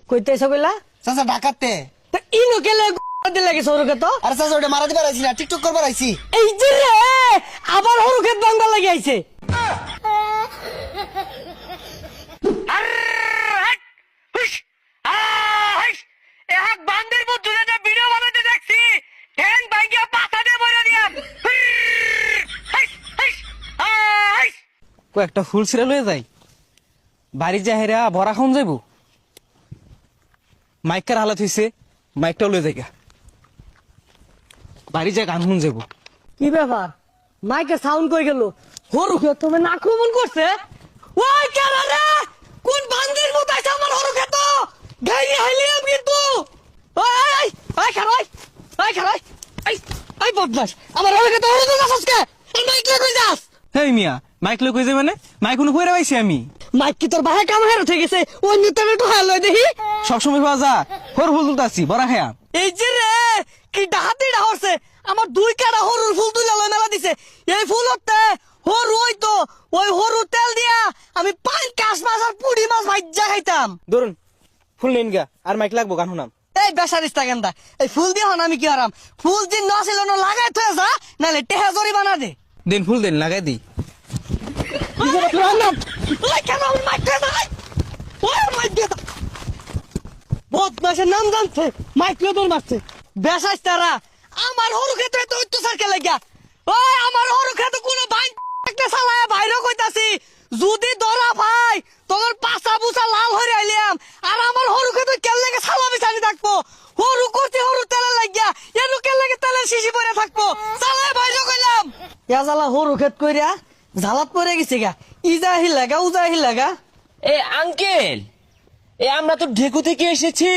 কইতে এসে বললা চাচা ঢাকাতে। তা ইনো কেলে দিলে লাগে সরুকে তো আরে চাচা ওটা মারা দিবার আইছি না, টিকটক করবার আইছি। এই যে রে আবার হরুকেত বাংলা লাগে আইছে। একটা ফুল ছিঁড়া লয়ে যাই বাড়ি যা হেরা ভরা খাওন যাইব। মাইকার হালাত হইছে, মাইকটাও লয়ে যাই বাড়ি যা গান শুন যাবো। কি ব্যাপার মাইকে সাউন্ড কই গেল? হরুকেত তুমি আক্রমণ করছে। ওই কেন রে কোন বান্দির মত আছে আমার হরুকেত গাই হাইলিয়াম কিন্তু। ওই ওই ওই খারাই ওই খারাই এই বদমাস আমার হরুকেত হরুকেত আসছে এই মাইক লই কই যাস? হেই মিয়া মাইক লয়ে কই যাই মানে মাইক কোনো কইরা পাইছি আমি। মাইক কি তোর ভাই কাম হের উঠে গেছে? ওই নিতলে একটু হালই দেখি। সবসময় পাওয়া যা হর ফুল তুলতাছি বড়া খেয়া। এই যে রে কি ডাহাতি ডাহরছে আমার দুই কাটা হরুর ফুল তুলে লয় মেলা দিছে। এই ফুল হতে হরু হইতো ওই হরু তেল দিয়া আমি পাঁচ কাশ মাছ আর পুড়ি মাছ ভাজ্জা খাইতাম। ধরুন ফুল নিন গা আর মাইক লাগবো গান শুনাম। এই বেসারিস্তা গেন্দা এই ফুল দিয়ে হন আমি কি হারাম? ফুল দিন নছিল না লাগাই থয়ে যা নাহলে টেহা জরি বানা দে। দিন ফুল দিন লাগাই দিই। বদমাসের নাম জানছে মাইক তোর মারছে বেসাইস্তারা আমার হরু খেতে তো অত্যাচার কে লাগিয়া। ওই আমার হরু খেতে কোনো ভাই একটা সালায় বাইরে কইতাছি যদি ধরা ভাই তোর পাছা বুসা লাল হয়ে আইলাম আর আমার হরু খেতে কেন লাগে সালা বিছানি থাকবো। হরু করতে হরু তেলে লাগিয়া এনু কেন লাগে তেলের শিশি পরে থাকবো সালায় বাইরে কইলাম। ইয়া জ্বালা হরু খেত কইরা ঝালাত পরে গেছে গা ইজা হিলাগা উজা হিলাগা। এ আঙ্কেল এ আমরা তো ঢেকু থেকে এসেছি,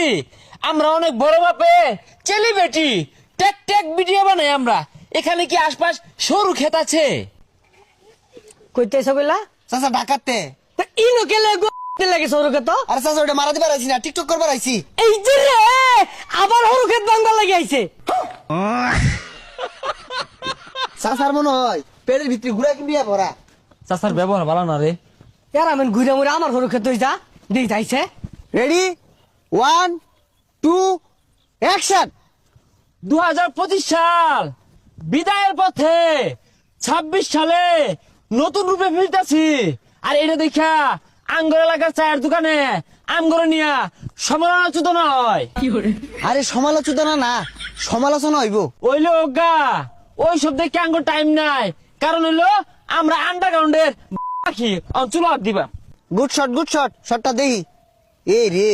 আমরা অনেক বড় বাপে চেলি বেটি টেক টেক ভিডিও বানাই আমরা। এখানে কি আশপাশ সরু ক্ষেত আছে? কইতে এসে বললা চাচা ঢাকাতে। ইনো কেলে লাগে সরুকে তো। আরে চাচা ওটা মারা দিবার আইছি না, টিকটক করবার আইছি। এই যে রে আবার হরুকেত বাংলা লাগে আইছে। চাচার মনে হয় পেটের ভিতরে ঘুরা কিনবিয়া ভরা। চাচার ব্যবহার ভালো না রে। ইয়ার আমি ঘুরে মুড়ে আমার হরুকেত হই যা দেই যাইছে। Ready 1 2 action. 2025 সাল বিদায়ের পথে 26 সালে নতুন রূপে ফিরতাছি। আর এটা দেখা আঙ্গর এলাকার চায়ের দোকানে আমগরে নিয়া সমালোচনা হয়। আরে সমালোচনা না সমালোচনা হইব। ওই লোক গা ওই সব দেখে আঙ্গুর টাইম নাই, কারণ হইলো আমরা আন্ডারগ্রাউন্ডের পাখি চুলা দিবা। গুড শট শটটা দেই। এ রে